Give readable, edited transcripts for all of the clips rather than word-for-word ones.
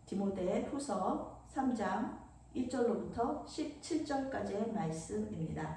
디모데 후서 3장 1절로부터 17절까지의 말씀입니다.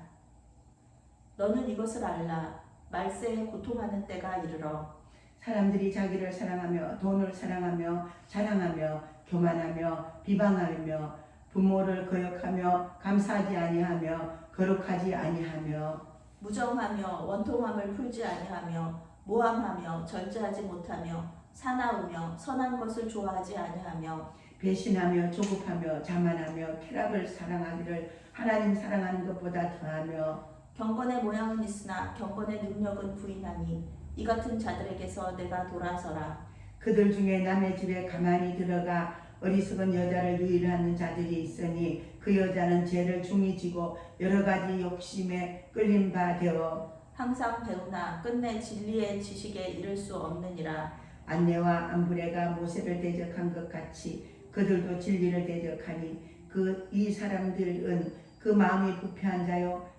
너는 이것을 알라. 말세에 고통하는 때가 이르러 사람들이 자기를 사랑하며 돈을 사랑하며 자랑하며 교만하며 비방하며 부모를 거역하며 감사하지 아니하며 거룩하지 아니하며 무정하며 원통함을 풀지 아니하며 모함하며 절제하지 못하며 사나우며 선한 것을 좋아하지 아니하며 배신하며 조급하며 자만하며 쾌락을 사랑하기를 하나님 사랑하는 것보다 더하며 경건의 모양은 있으나 경건의 능력은 부인하니 이 같은 자들에게서 내가 돌아서라. 그들 중에 남의 집에 가만히 들어가 어리석은 여자를 유일하는 자들이 있으니 그 여자는 죄를 중히 지고 여러 가지 욕심에 끌린 바 되어 항상 배우나 끝내 진리의 지식에 이를 수 없느니라. 안네와 암브레가 모세를 대적한 것 같이 그들도 진리를 대적하니 이 사람들은 그 마음이 부패한 자요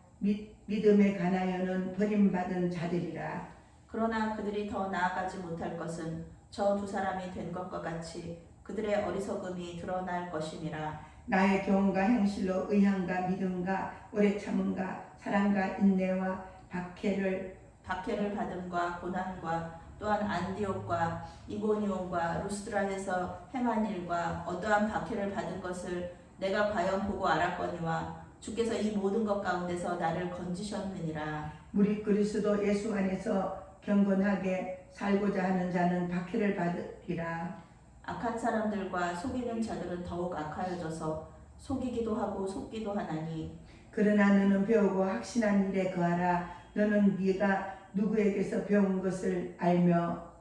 믿음에 관하여는 버림받은 자들이라. 그러나 그들이 더 나아가지 못할 것은 저 두 사람이 된 것과 같이 그들의 어리석음이 드러날 것임이라. 나의 교훈과 행실로 의향과 믿음과 오래 참음과 사랑과 인내와 박해를 받음과 고난과 또한 안디옥과 이고니온과 루스드라에서 행한 일과 어떠한 박해를 받은 것을 내가 과연 보고 알았거니와 주께서 이 모든 것 가운데서 나를 건지셨느니라. 무릇 그리스도 예수 안에서 경건하게 살고자 하는 자는 박해를 받으리라. 악한 사람들과 속이는 자들은 더욱 악하여져서 속이기도 하고 속기도 하나니 그러나 너는 배우고 확신한 일에 거하라. 너는 네가 누구에게서 배운 것을 알며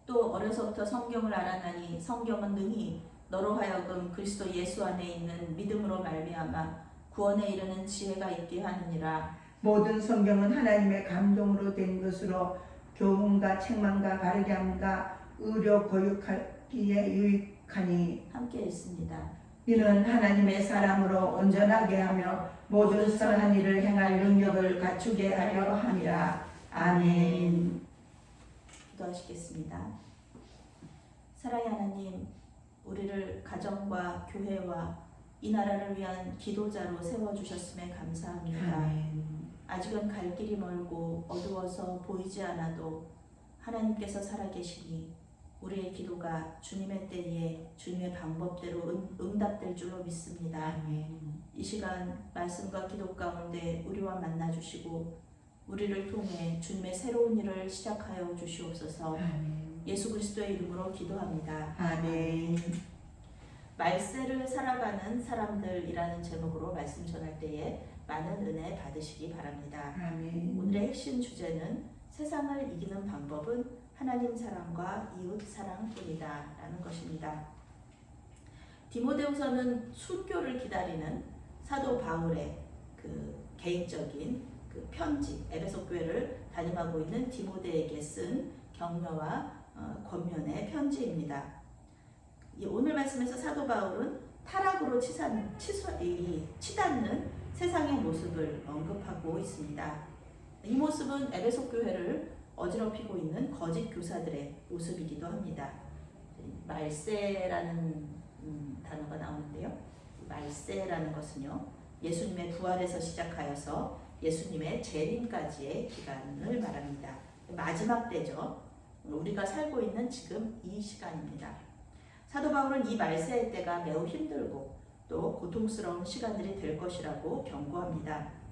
또 어려서부터 성경을 알아나니 성경은 능히 너로 하여금 그리스도 예수 안에 있는 믿음으로 말미암아 구원에 이르는 지혜가 있게 하느니라. 모든 성경은 하나님의 감동으로 된 것으로 교훈과 책망과 바르게 함과 의로 교육하기에 유익하니 함께 있습니다. 이는 하나님의 사람으로 온전하게 하며 모든 선한 일을 행할 능력을 갖추게 하려 함이라. 아멘. 기도하시겠습니다. 사랑의 하나님, 우리를 가정과 교회와 이 나라를 위한 기도자로 세워주셨음에 감사합니다. 아멘. 아직은 갈 길이 멀고 어두워서 보이지 않아도 하나님께서 살아계시니 우리의 기도가 주님의 때에 주님의 방법대로 응답될 줄로 믿습니다. 아멘. 이 시간 말씀과 기도 가운데 우리와 만나주시고 우리를 통해 주님의 새로운 일을 시작하여 주시옵소서. 아멘. 예수 그리스도의 이름으로 기도합니다. 아멘. 말세를 살아가는 사람들이라는 제목으로 말씀 전할 때에 많은 은혜 받으시기 바랍니다. 아멘. 오늘의 핵심 주제는 세상을 이기는 방법은 하나님 사랑과 이웃 사랑뿐이다 라는 것입니다. 디모데후서는 순교를 기다리는 사도 바울의 개인적인 편지, 에베소 교회를 담임하고 있는 디모데에게 쓴 격려와 권면의 편지입니다. 오늘 말씀에서 사도 바울은 타락으로 치닫는 세상의 모습을 언급하고 있습니다. 이 모습은 에베소 교회를 어지럽히고 있는 거짓 교사들의 모습이기도 합니다. 말세라는 단어가 나오는데요. 말세라는 것은요, 예수님의 부활에서 시작하여서 예수님의 재림까지의 기간을 말합니다. 마지막 때죠. 우리가 살고 있는 지금 이 시간입니다. 사도 바울은 이 말세의 때가 매우 힘들고 또 고통스러운 시간들이 될 것이라고 경고합니다.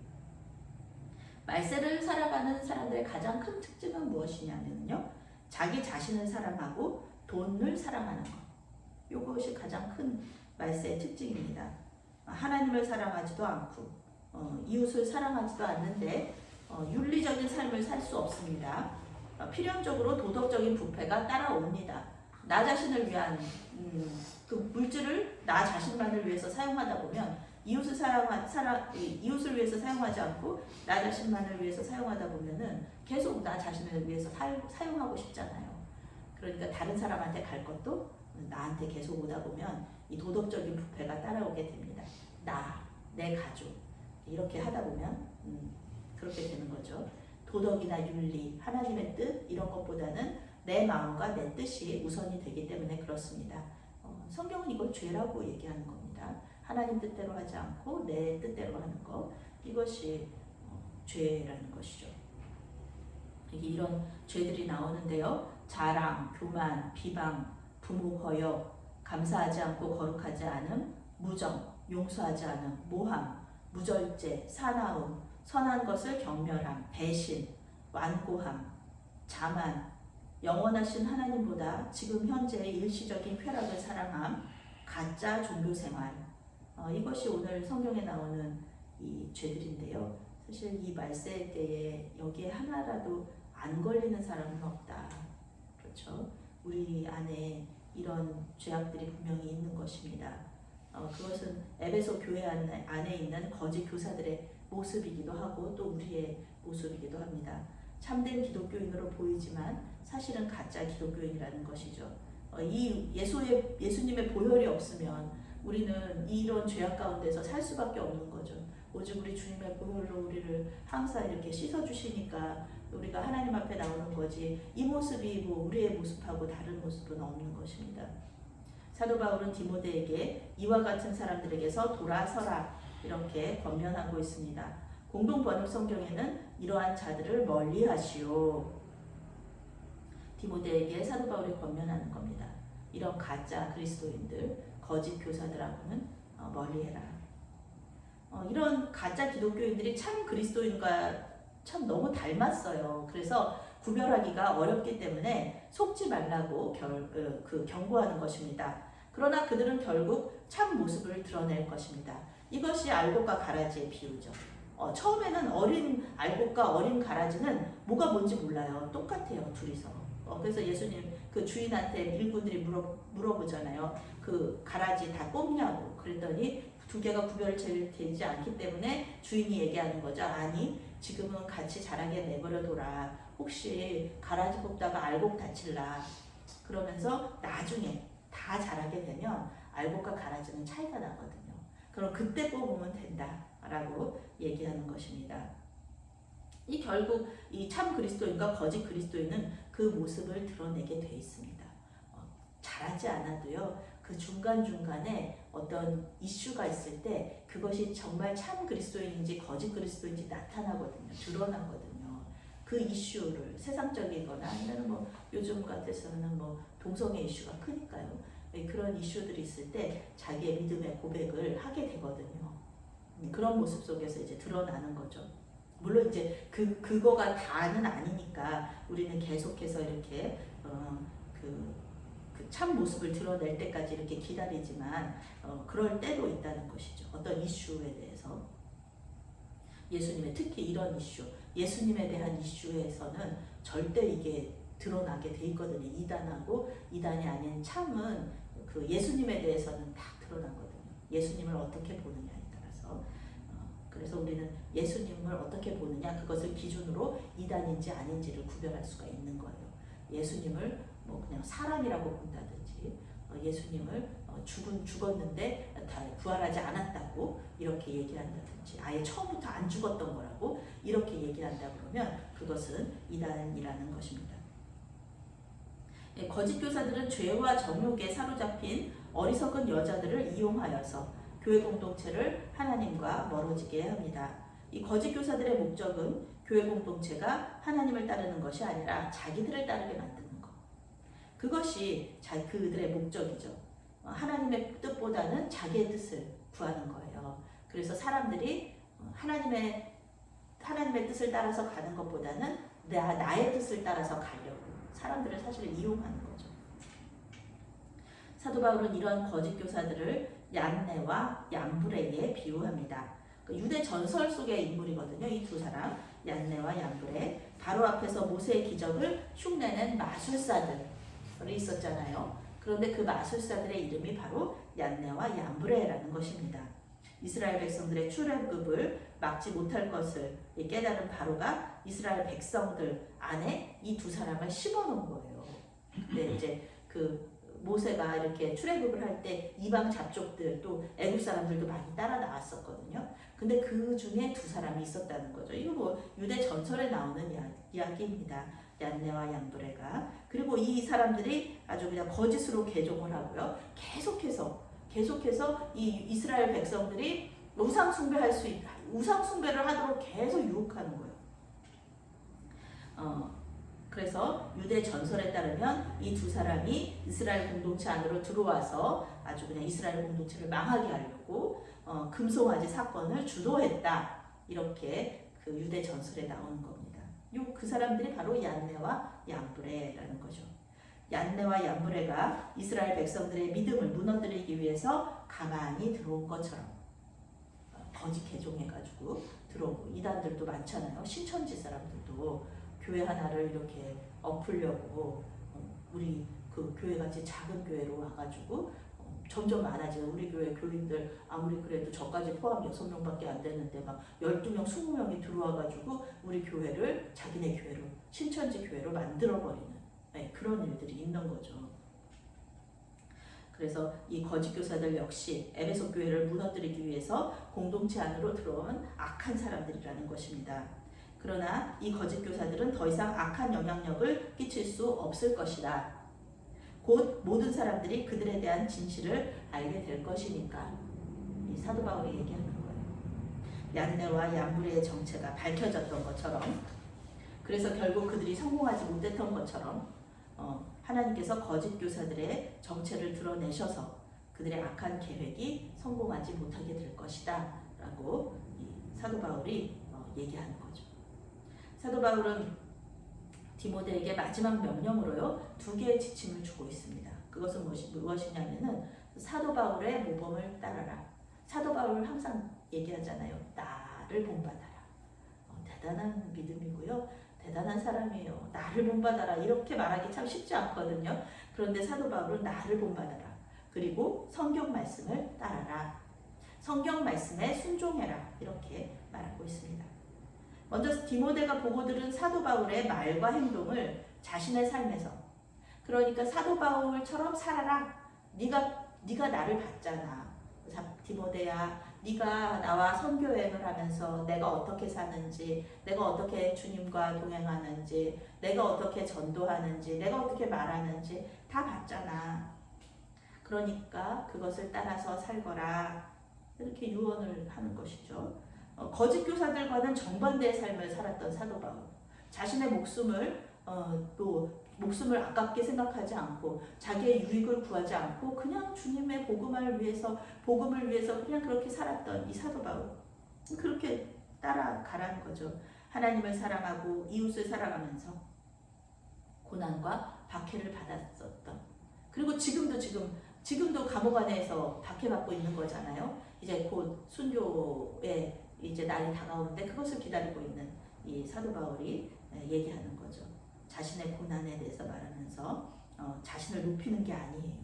말세를 살아가는 사람들의 가장 큰 특징은 무엇이냐면요, 자기 자신을 사랑하고 돈을 사랑하는 것. 이것이 가장 큰 말세의 특징입니다. 하나님을 사랑하지도 않고 이웃을 사랑하지도 않는데 윤리적인 삶을 살 수 없습니다. 필연적으로 도덕적인 부패가 따라옵니다. 나 자신을 위한 그 물질을 나 자신만을 위해서 사용하다 보면 이웃을 위해서 사용하지 않고 나 자신만을 위해서 사용하다 보면은 계속 나 자신을 위해서 사용하고 싶잖아요. 그러니까 다른 사람한테 갈 것도 나한테 계속 오다 보면 이 도덕적인 부패가 따라오게 됩니다. 내 가족 이렇게 하다 보면 그렇게 되는 거죠. 도덕이나 윤리, 하나님의 뜻 이런 것보다는 내 마음과 내 뜻이 우선이 되기 때문에 그렇습니다. 성경은 이걸 죄라고 얘기하는 겁니다. 하나님 뜻대로 하지 않고 내 뜻대로 하는 것, 이것이 죄라는 것이죠. 이런 죄들이 나오는데요. 자랑, 교만, 비방, 부모 거역, 감사하지 않고 거룩하지 않음, 무정, 용서하지 않음, 모함, 무절제, 사나움, 선한 것을 경멸함, 배신, 완고함, 자만, 영원하신 하나님보다 지금 현재의 일시적인 쾌락을 사랑함, 가짜 종교생활, 이것이 오늘 성경에 나오는 이 죄들인데요. 사실 이 말세 때에 여기에 하나라도 안 걸리는 사람은 없다. 그렇죠? 우리 안에 이런 죄악들이 분명히 있는 것입니다. 그것은 에베소 교회 안에 있는 거짓 교사들의 모습이기도 하고 또 우리의 모습이기도 합니다. 참된 기독교인으로 보이지만 사실은 가짜 기독교인이라는 것이죠. 이 예수님의 보혈이 없으면 우리는 이런 죄악 가운데서 살 수밖에 없는 거죠. 오직 우리 주님의 보혈로 우리를 항상 이렇게 씻어주시니까 우리가 하나님 앞에 나오는 거지, 이 모습이 뭐 우리의 모습하고 다른 모습은 없는 것입니다. 사도 바울은 디모데에게 이와 같은 사람들에게서 돌아서라 이렇게 권면하고 있습니다. 공동 번역 성경에는 이러한 자들을 멀리하시오. 디모데에게 사도 바울이 권면하는 겁니다. 이런 가짜 그리스도인들, 거짓 교사들하고는 멀리해라. 이런 가짜 기독교인들이 참 그리스도인과 참 너무 닮았어요. 그래서 구별하기가 어렵기 때문에 속지 말라고 경고하는 것입니다. 그러나 그들은 결국 참 모습을 드러낼 것입니다. 이것이 알곡과 가라지의 비유죠. 처음에는 어린 알곡과 어린 가라지는 뭐가 뭔지 몰라요. 똑같아요, 둘이서. 그래서 예수님 그 주인한테 일꾼들이 물어보잖아요. 그 가라지 다 뽑냐고. 그랬더니 두 개가 구별되지 않기 때문에 주인이 얘기하는 거죠. 아니, 지금은 같이 자라게 내버려둬라. 혹시 가라지 뽑다가 알곡 다칠라. 그러면서 나중에 다 자라게 되면 알곡과 가라지는 차이가 나거든요. 그럼 그때 뽑으면 된다라고 얘기하는 것입니다. 결국 이 참 그리스도인과 거짓 그리스도인은 그 모습을 드러내게 돼 있습니다. 잘하지 않아도요. 그 중간중간에 어떤 이슈가 있을 때 그것이 정말 참 그리스도인인지 거짓 그리스도인지 나타나거든요. 드러나거든요. 그 이슈를 세상적이거나 아니면 뭐 요즘 같아서는 뭐 동성애 이슈가 크니까요. 그런 이슈들이 있을 때 자기의 믿음의 고백을 하게 되거든요. 그런 모습 속에서 이제 드러나는 거죠. 물론 이제 그거가 다는 아니니까 우리는 계속해서 이렇게 그 참 모습을 드러낼 때까지 이렇게 기다리지만 그럴 때도 있다는 것이죠. 어떤 이슈에 대해서 예수님의 특히 이런 이슈, 예수님에 대한 이슈에서는 절대 이게 드러나게 돼 있거든요. 이단하고 이단이 아닌 참은 그 예수님에 대해서는 다 드러나거든요. 예수님을 어떻게 보느냐에 따라서. 그래서 우리는 예수님을 어떻게 보느냐, 그것을 기준으로 이단인지 아닌지를 구별할 수가 있는 거예요. 예수님을 뭐 그냥 사람이라고 본다든지, 예수님을 죽었는데 다 부활하지 않았다고 이렇게 얘기한다든지, 아예 처음부터 안 죽었던 거라고 이렇게 얘기한다 그러면 그것은 이단이라는 것입니다. 거짓 교사들은 죄와 정욕에 사로잡힌 어리석은 여자들을 이용하여서 교회 공동체를 하나님과 멀어지게 합니다. 이 거짓 교사들의 목적은 교회 공동체가 하나님을 따르는 것이 아니라 자기들을 따르게 만드는 것. 그것이 그들의 목적이죠. 하나님의 뜻보다는 자기의 뜻을 구하는 거예요. 그래서 사람들이 하나님의 뜻을 따라서 가는 것보다는 나의 뜻을 따라서 가려고 사람들을 사실 이용하는 거죠. 사도 바울은 이런 거짓 교사들을 얀네와 얀브레에 비유합니다. 유대 전설 속의 인물이거든요. 이 두 사람, 얀네와 얀브레. 바로 앞에서 모세의 기적을 흉내낸 마술사들이 있었잖아요. 그런데 그 마술사들의 이름이 바로 얀네와 얀브레라는 것입니다. 이스라엘 백성들의 출애굽을 막지 못할 것을 깨달은 바로가 이스라엘 백성들 안에 이 두 사람을 심어놓은 거예요. 근데 이제 그 모세가 이렇게 출애굽을 할 때 이방 잡족들 또 애굽 사람들도 많이 따라 나왔었거든요. 근데 그 중에 두 사람이 있었다는 거죠. 이거 뭐 유대 전설에 나오는 이야기입니다. 얀네와 얌브레가. 그리고 이 사람들이 아주 그냥 거짓으로 개종을 하고요. 계속해서 이 이스라엘 백성들이 우상 숭배를 하도록 계속 유혹하는 거예요. 그래서 유대 전설에 따르면 이 두 사람이 이스라엘 공동체 안으로 들어와서 아주 그냥 이스라엘 공동체를 망하게 하려고 금송아지 사건을 주도했다. 이렇게 그 유대 전설에 나오는 겁니다. 그 사람들이 바로 얀네와 얌브레라는 거죠. 얀네와 얌브레가 이스라엘 백성들의 믿음을 무너뜨리기 위해서 가만히 들어온 것처럼 거짓 개종해가지고 들어오고, 이단들도 많잖아요. 신천지 사람들도 교회 하나를 이렇게 엎으려고 우리 그 교회같이 작은 교회로 와가지고 점점 많아지고, 우리 교회 교인들 아무리 그래도 저까지 포함 6명밖에 안 되는데 막 12명, 20명이 들어와가지고 우리 교회를 자기네 교회로, 신천지 교회로 만들어버리는 그런 일들이 있는 거죠. 그래서 이 거짓 교사들 역시 에베소 교회를 무너뜨리기 위해서 공동체 안으로 들어온 악한 사람들이라는 것입니다. 그러나 이 거짓 교사들은 더 이상 악한 영향력을 끼칠 수 없을 것이다. 곧 모든 사람들이 그들에 대한 진실을 알게 될 것이니까, 이 사도 바울이 얘기하는 거예요. 얀네와 얌브레의 정체가 밝혀졌던 것처럼, 그래서 결국 그들이 성공하지 못했던 것처럼 하나님께서 거짓 교사들의 정체를 드러내셔서 그들의 악한 계획이 성공하지 못하게 될 것이다 라고 이 사도 바울이 얘기하는 거죠. 사도 바울은 디모데에게 마지막 명령으로요 2개의 지침을 주고 있습니다. 그것은 무엇이냐면은 사도 바울의 모범을 따라라. 사도 바울 항상 얘기하잖아요. 나를 본받아라. 대단한 믿음이고요. 대단한 사람이에요. 나를 본받아라. 이렇게 말하기 참 쉽지 않거든요. 그런데 사도 바울은 나를 본받아라. 그리고 성경 말씀을 따라라. 성경 말씀에 순종해라. 이렇게 말하고 있습니다. 먼저 디모데가 보고 들은 사도 바울의 말과 행동을 자신의 삶에서, 그러니까 사도 바울처럼 살아라. 네가 나를 봤잖아. 디모데야, 네가 나와 선교여행을 하면서 내가 어떻게 사는지, 내가 어떻게 주님과 동행하는지, 내가 어떻게 전도하는지, 내가 어떻게 말하는지 다 봤잖아. 그러니까 그것을 따라서 살거라. 이렇게 유언을 하는 것이죠. 거짓 교사들과는 정반대의 삶을 살았던 사도 바울. 자신의 목숨을 목숨을 아깝게 생각하지 않고 자기의 유익을 구하지 않고 그냥 주님의 복음을 위해서 그냥 그렇게 살았던 이 사도 바울. 그렇게 따라가라는 거죠. 하나님을 사랑하고 이웃을 사랑하면서 고난과 박해를 받았었던, 그리고 지금도 감옥 안에서 박해받고 있는 거잖아요. 이제 곧 순교의 이제 날이 다가오는데 그것을 기다리고 있는 이 사도 바울이 얘기하는 거죠. 자신의 고난에 대해서 말하면서 자신을 높이는 게 아니에요.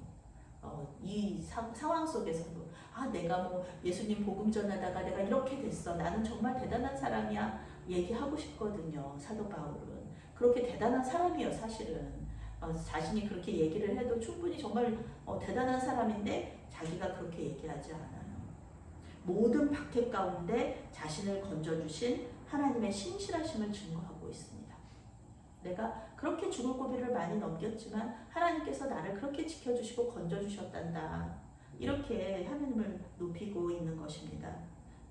이 상황 속에서도 내가 뭐 예수님 복음 전하다가 내가 이렇게 됐어. 나는 정말 대단한 사람이야. 얘기하고 싶거든요. 사도 바울은 그렇게 대단한 사람이에요. 사실은 자신이 그렇게 얘기를 해도 충분히 정말 대단한 사람인데 자기가 그렇게 얘기하지 않아요. 모든 박해 가운데 자신을 건져주신 하나님의 신실하심을 증거하고 있습니다. 내가 그렇게 죽을 고비를 많이 넘겼지만 하나님께서 나를 그렇게 지켜주시고 건져주셨단다. 이렇게 하나님을 높이고 있는 것입니다.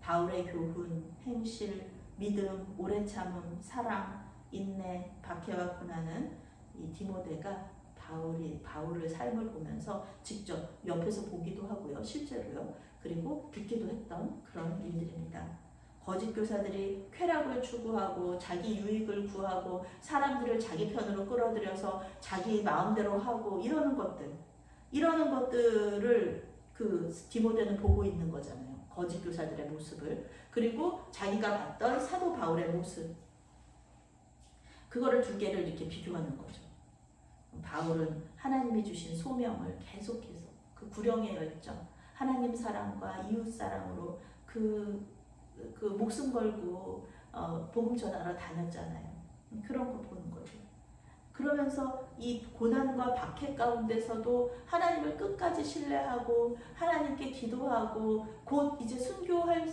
바울의 교훈, 행실, 믿음, 오래 참음, 사랑, 인내, 박해와 고난은 이 디모데가 바울의 삶을 보면서 직접 옆에서 보기도 하고요. 실제로요. 그리고 듣기도 했던 그런 일들입니다. 거짓 교사들이 쾌락을 추구하고 자기 유익을 구하고 사람들을 자기 편으로 끌어들여서 자기 마음대로 하고 이러는 것들을 그 디모데는 보고 있는 거잖아요. 거짓 교사들의 모습을. 그리고 자기가 봤던 사도 바울의 모습. 그거를 2개를 이렇게 비교하는 거죠. 바울은 하나님이 주신 소명을 계속해서 그 구령의 열정, 하나님 사랑과 이웃 사랑으로 그 목숨 걸고 복음 전하러 다녔잖아요. 그런 거 보는 거죠. 그러면서 이 고난과 박해 가운데서도 하나님을 끝까지 신뢰하고 하나님께 기도하고 곧 이제 순교할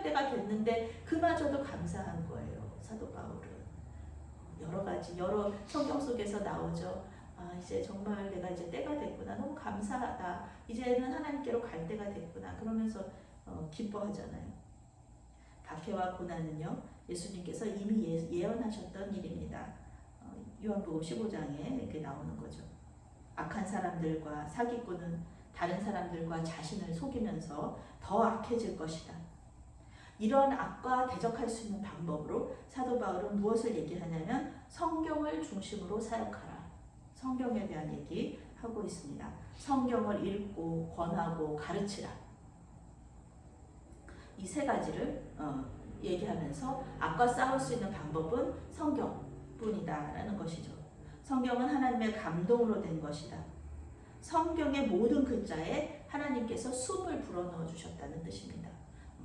때가 됐는데 그마저도 감사한 거예요. 사도 바울은 여러 성경 속에서 나오죠. 이제 정말 내가 이제 때가 됐구나. 너무 감사하다. 이제는 하나님께로 갈 때가 됐구나. 그러면서 기뻐하잖아요. 박해와 고난은요, 예수님께서 이미 예언하셨던 일입니다. 요한복음 15장에 이렇게 나오는 거죠. 악한 사람들과 사기꾼은 다른 사람들과 자신을 속이면서 더 악해질 것이다. 이런 악과 대적할 수 있는 방법으로 사도 바울은 무엇을 얘기하냐면 성경을 중심으로 사역하라. 성경에 대한 얘기하고 있습니다. 성경을 읽고 권하고 가르치라. 이 세 가지를 얘기하면서 악과 싸울 수 있는 방법은 성경뿐이다라는 것이죠. 성경은 하나님의 감동으로 된 것이다. 성경의 모든 글자에 하나님께서 숨을 불어넣어 주셨다는 뜻입니다.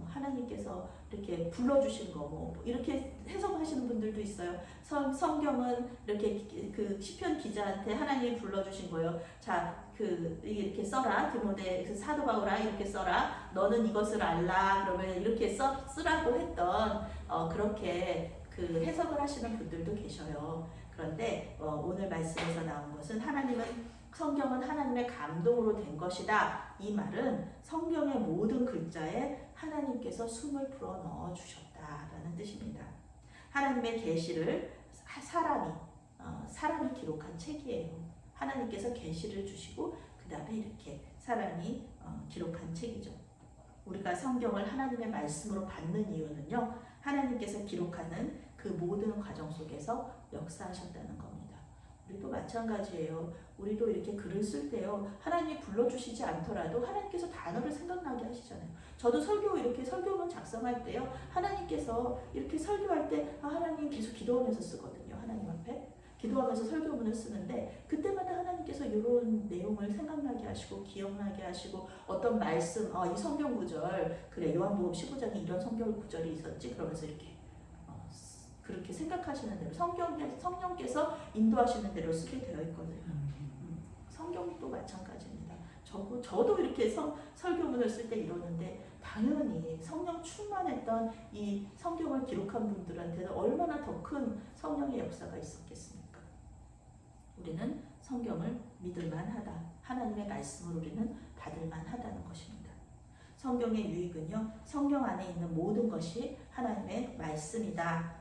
하나님께서 이렇게 불러주신 거 이렇게 해석하시는 분들도 있어요. 성경은 이렇게 그 시편 기자한테 하나님이 불러주신 거예요. 자, 이렇게 써라. 디모데 사도 바울아 이렇게 써라. 너는 이것을 알라. 그러면 이렇게 쓰라고 했던 그렇게 그 해석을 하시는 분들도 계셔요. 그런데 오늘 말씀에서 나온 것은 성경은 하나님의 감동으로 된 것이다. 이 말은 성경의 모든 글자에 하나님께서 숨을 불어 넣어 주셨다라는 뜻입니다. 하나님의 계시를 사람이 기록한 책이에요. 하나님께서 계시를 주시고 그 다음에 이렇게 사람이 기록한 책이죠. 우리가 성경을 하나님의 말씀으로 받는 이유는요, 하나님께서 기록하는 그 모든 과정 속에서 역사하셨다는 겁니다. 우리도 마찬가지예요. 우리도 이렇게 글을 쓸 때요, 하나님이 불러주시지 않더라도 하나님께서 단어를 생각나게 하시잖아요. 저도 이렇게 설교문 작성할 때요, 하나님께서 이렇게 설교할 때 하나님 계속 기도하면서 쓰거든요. 하나님 앞에 기도하면서 설교문을 쓰는데 그때마다 하나님께서 이런 내용을 생각나게 하시고 기억나게 하시고 어떤 말씀, 이 성경 구절, 그래 요한복음 15장에 이런 성경 구절이 있었지, 그러면서 이렇게 그렇게 생각하시는 대로 성령께서 인도하시는 대로 쓰게 되어 있거든요. 성경도 마찬가지입니다. 저도 이렇게 설교문을 쓸 때 이러는데 당연히 성령 충만했던 이 성경을 기록한 분들한테는 얼마나 더 큰 성령의 역사가 있었겠습니까? 우리는 성경을 믿을만하다. 하나님의 말씀을 우리는 받을만하다는 것입니다. 성경의 유익은요, 성경 안에 있는 모든 것이 하나님의 말씀이다.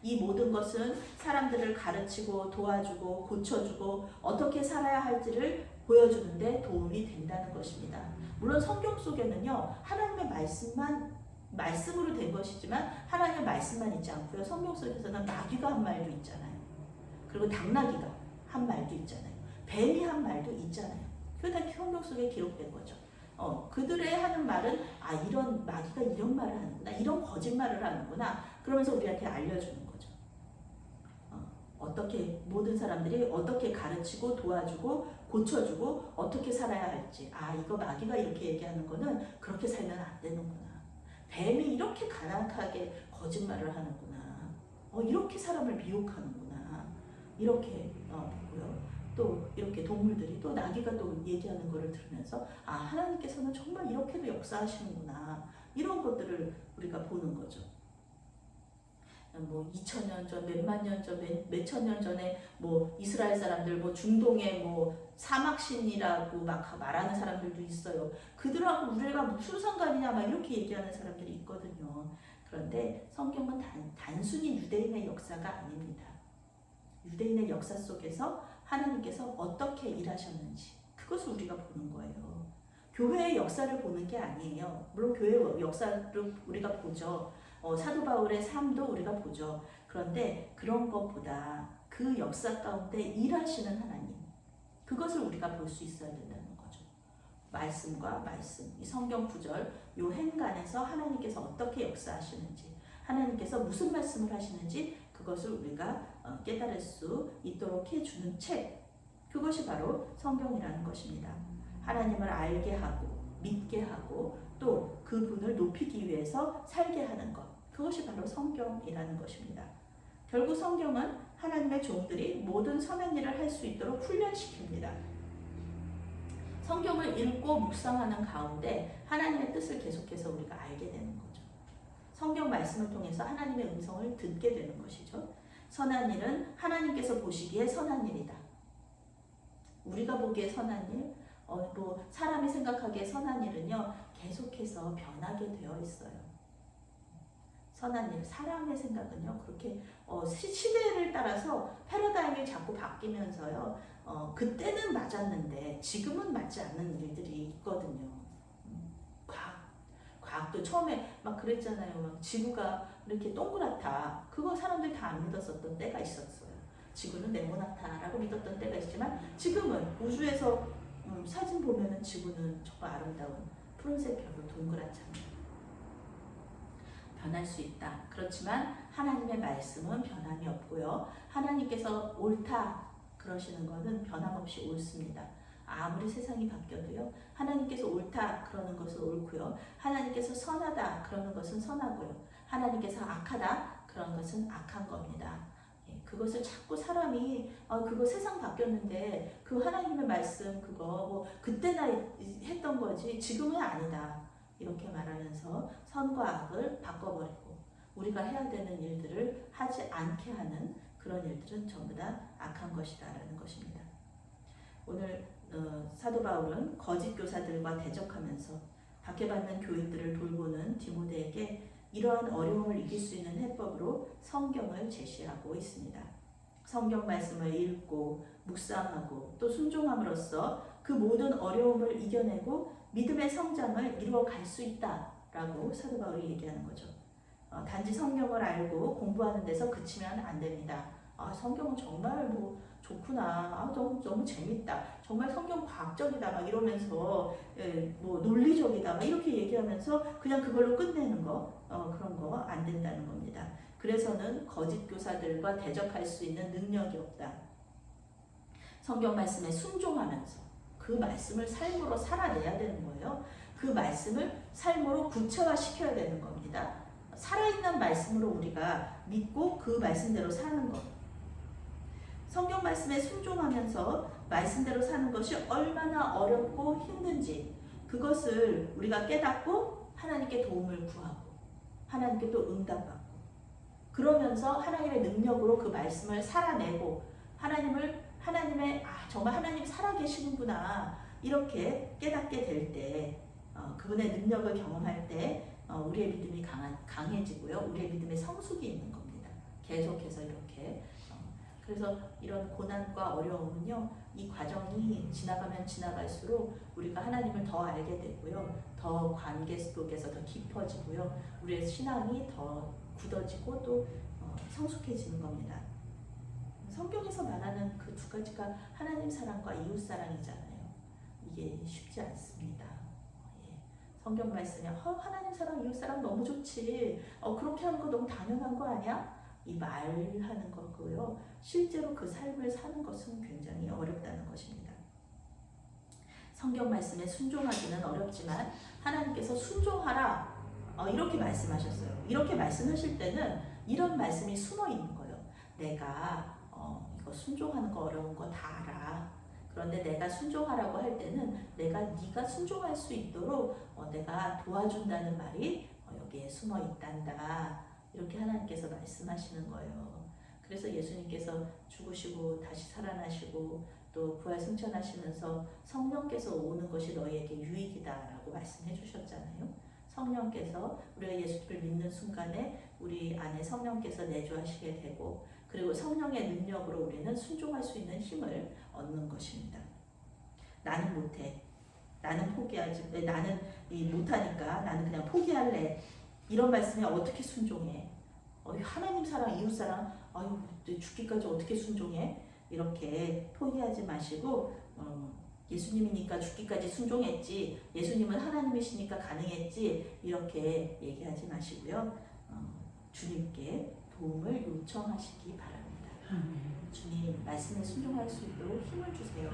이 모든 것은 사람들을 가르치고 도와주고 고쳐주고 어떻게 살아야 할지를 보여주는데 도움이 된다는 것입니다. 물론 성경 속에는요, 하나님의 말씀으로 된 것이지만 하나님의 말씀만 있지 않고요, 성경 속에서는 마귀가 한 말도 있잖아요. 그리고 당나귀가 한 말도 있잖아요. 뱀이 한 말도 있잖아요. 그게 다 성경 속에 기록된 거죠. 그들의 하는 말은 이런 마귀가 이런 말을 하는구나, 이런 거짓말을 하는구나, 그러면서 우리한테 알려주는 거죠. 어떻게 모든 사람들이 어떻게 가르치고 도와주고 고쳐주고 어떻게 살아야 할지, 이거 마귀가 이렇게 얘기하는 거는 그렇게 살면 안 되는구나, 뱀이 이렇게 가난하게 거짓말을 하는구나, 이렇게 사람을 미혹하는구나, 이렇게 보고요. 또 이렇게 동물들이 또 나귀가 또 얘기하는 거를 들으면서 하나님께서는 정말 이렇게도 역사하시는구나, 이런 것들을 우리가 보는 거죠. 2000년 전, 몇만 년 전, 몇천 년 전에 이스라엘 사람들 중동의 사막신이라고 막 말하는 사람들도 있어요. 그들하고 우리가 무슨 상관이냐 막 이렇게 얘기하는 사람들이 있거든요. 그런데 성경은 단순히 유대인의 역사가 아닙니다. 유대인의 역사 속에서 하나님께서 어떻게 일하셨는지 그것을 우리가 보는 거예요. 교회의 역사를 보는 게 아니에요. 물론 교회의 역사를 우리가 보죠. 사도 바울의 삶도 우리가 보죠. 그런데 그런 것보다 그 역사 가운데 일하시는 하나님, 그것을 우리가 볼 수 있어야 된다는 거죠. 말씀과 말씀, 이 성경 구절, 이 행간에서 하나님께서 어떻게 역사하시는지, 하나님께서 무슨 말씀을 하시는지 그것을 우리가 깨달을 수 있도록 해주는 책, 그것이 바로 성경이라는 것입니다. 하나님을 알게 하고 믿게 하고 또 그분을 높이기 위해서 살게 하는 것, 그것이 바로 성경이라는 것입니다. 결국 성경은 하나님의 종들이 모든 선한 일을 할 수 있도록 훈련시킵니다. 성경을 읽고 묵상하는 가운데 하나님의 뜻을 계속해서 우리가 알게 되는 거죠. 성경 말씀을 통해서 하나님의 음성을 듣게 되는 것이죠. 선한 일은 하나님께서 보시기에 선한 일이다. 우리가 보기에 선한 일, 또 사람이 생각하기에 선한 일은요, 계속해서 변하게 되어 있어요. 선한 일, 사람의 생각은요, 그렇게 시대를 따라서 패러다임이 자꾸 바뀌면서요, 그때는 맞았는데 지금은 맞지 않는 일들이 있거든요. 과학도 처음에 막 그랬잖아요. 막 지구가 이렇게 동그랗다. 그거 사람들 다 안 믿었었던 때가 있었어요. 지구는 네모나다라고 믿었던 때가 있지만 지금은 우주에서 사진 보면은 지구는 정말 아름다운 푸른색 별로 동그랗잖아요. 변할 수 있다. 그렇지만 하나님의 말씀은 변함이 없고요. 하나님께서 옳다 그러시는 것은 변함없이 옳습니다. 아무리 세상이 바뀌어도요. 하나님께서 옳다 그러는 것은 옳고요. 하나님께서 선하다 그러는 것은 선하고요. 하나님께서 악하다 그런 것은 악한 겁니다. 그것을 자꾸 사람이 그거 세상 바뀌었는데 그 하나님의 말씀 그거 뭐 그때나 했던 거지 지금은 아니다. 이렇게 말하면서 선과 악을 바꿔버리고 우리가 해야 되는 일들을 하지 않게 하는 그런 일들은 전부 다 악한 것이다 라는 것입니다. 오늘 사도 바울은 거짓 교사들과 대적하면서 박해받는 교인들을 돌보는 디모데에게 이러한 어려움을 이길 수 있는 해법으로 성경을 제시하고 있습니다. 성경 말씀을 읽고 묵상하고 또 순종함으로써 그 모든 어려움을 이겨내고 믿음의 성장을 이루어갈 수 있다라고 사도 바울이 얘기하는 거죠. 단지 성경을 알고 공부하는 데서 그치면 안 됩니다. 성경은 정말 뭐 좋구나. 너무 재밌다. 정말 성경 과학적이다. 막 이러면서 뭐 논리적이다. 막 이렇게 얘기하면서 그냥 그걸로 끝내는 거 그런 거 안 된다는 겁니다. 그래서는 거짓 교사들과 대적할 수 있는 능력이 없다. 성경 말씀에 순종하면서 그 말씀을 삶으로 살아내야 되는 거예요. 그 말씀을 삶으로 구체화시켜야 되는 겁니다. 살아있는 말씀으로 우리가 믿고 그 말씀대로 사는 것. 성경 말씀에 순종하면서 말씀대로 사는 것이 얼마나 어렵고 힘든지 그것을 우리가 깨닫고 하나님께 도움을 구하고 하나님께 또 응답받고 그러면서 하나님의 능력으로 그 말씀을 살아내고 하나님의 정말 하나님 살아계시는구나 이렇게 깨닫게 될 때 그분의 능력을 경험할 때 우리의 믿음이 강해지고요. 우리의 믿음에 성숙이 있는 겁니다. 계속해서 이렇게 그래서 이런 고난과 어려움은요. 이 과정이 지나가면 지나갈수록 우리가 하나님을 더 알게 되고요. 더 관계 속에서 더 깊어지고요. 우리의 신앙이 더 굳어지고 또 성숙해지는 겁니다. 성경에서 말하는 그 두 가지가 하나님 사랑과 이웃 사랑이잖아요. 이게 쉽지 않습니다. 성경 말씀에 하나님 사랑, 이웃 사랑 너무 좋지. 그렇게 하는 거 너무 당연한 거 아니야? 이 말하는 거고요. 실제로 그 삶을 사는 것은 굉장히 어렵다는 것입니다. 성경 말씀에 순종하기는 어렵지만 하나님께서 순종하라 이렇게 말씀하셨어요. 이렇게 말씀하실 때는 이런 말씀이 숨어 있는 거예요. 내가 이거 순종하는 거 어려운 거 다 알아. 그런데 내가 순종하라고 할 때는 네가 순종할 수 있도록 내가 도와준다는 말이 여기에 숨어 있단다. 이렇게 하나님께서 말씀하시는 거예요. 그래서 예수님께서 죽으시고 다시 살아나시고 또 부활 승천하시면서 성령께서 오는 것이 너희에게 유익이다라고 말씀해 주셨잖아요. 성령께서 우리가 예수를 믿는 순간에 우리 안에 성령께서 내주하시게 되고 그리고 성령의 능력으로 우리는 순종할 수 있는 힘을 얻는 것입니다. 나는 못해. 나는 포기하지. 나는 못하니까 나는 그냥 포기할래. 이런 말씀에 어떻게 순종해? 하나님 사랑, 이웃 사랑, 죽기까지 어떻게 순종해? 이렇게 포기하지 마시고 예수님이니까 죽기까지 순종했지. 예수님은 하나님이시니까 가능했지. 이렇게 얘기하지 마시고요. 주님께 도움을 요청하시기 바랍니다. 주님, 말씀에 순종할 수 있도록 힘을 주세요.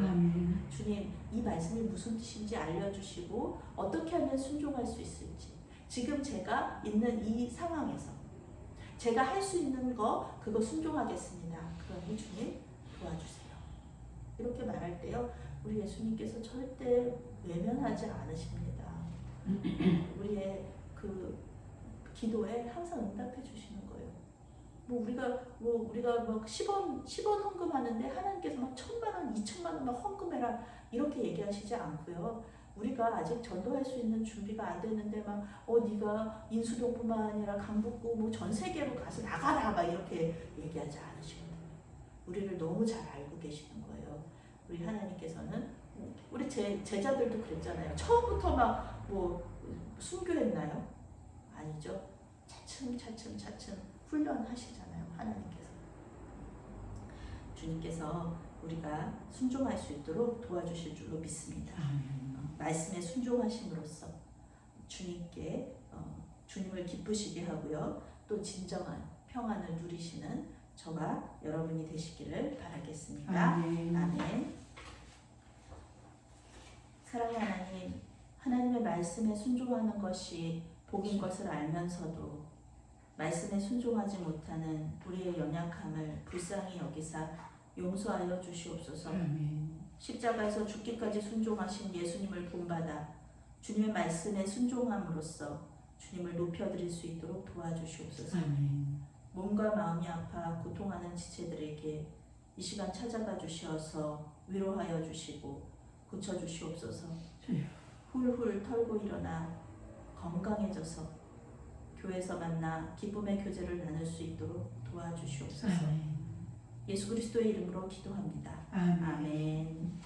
주님, 이 말씀이 무슨 뜻인지 알려주시고 어떻게 하면 순종할 수 있을지 지금 제가 있는 이 상황에서 제가 할 수 있는 거 그거 순종하겠습니다. 우리 주님 도와주세요. 이렇게 말할 때요, 우리 예수님께서 절대 외면하지 않으십니다. 우리의 그 기도에 항상 응답해 주시는 거예요. 우리가 막 10원 헌금하는데 하나님께서 막 1,000만 원, 2,000만 원 막 헌금해라 이렇게 얘기하시지 않고요. 우리가 아직 전도할 수 있는 준비가 안 됐는데 네가 인수동뿐만 아니라 강북구 뭐 전 세계로 가서 나가라 막 이렇게 얘기하지 않으시거든요. 우리를 너무 잘 알고 계시는 거예요. 우리 하나님께서는 우리 제자들도 그랬잖아요. 처음부터 순교했나요? 아니죠. 차츰 훈련하시잖아요. 하나님께서. 주님께서 우리가 순종할 수 있도록 도와주실 줄로 믿습니다. 말씀에 순종하심으로써 주님께 주님을 기쁘시게 하고요. 또 진정한 평안을 누리시는 저와 여러분이 되시기를 바라겠습니다. 아멘. 사랑의 하나님, 하나님의 말씀에 순종하는 것이 복인 것을 알면서도 말씀에 순종하지 못하는 우리의 연약함을 불쌍히 여기사 용서하여 주시옵소서. 십자가에서 죽기까지 순종하신 예수님을 본받아 주님의 말씀에 순종함으로써 주님을 높여드릴 수 있도록 도와주시옵소서. 몸과 마음이 아파 고통하는 지체들에게 이 시간 찾아가 주셔서 위로하여 주시고 고쳐주시옵소서. 훌훌 털고 일어나 건강해져서 교회에서 만나 기쁨의 교제를 나눌 수 있도록 도와주시옵소서. 예수 그리스도의 이름으로 기도합니다. 아멘.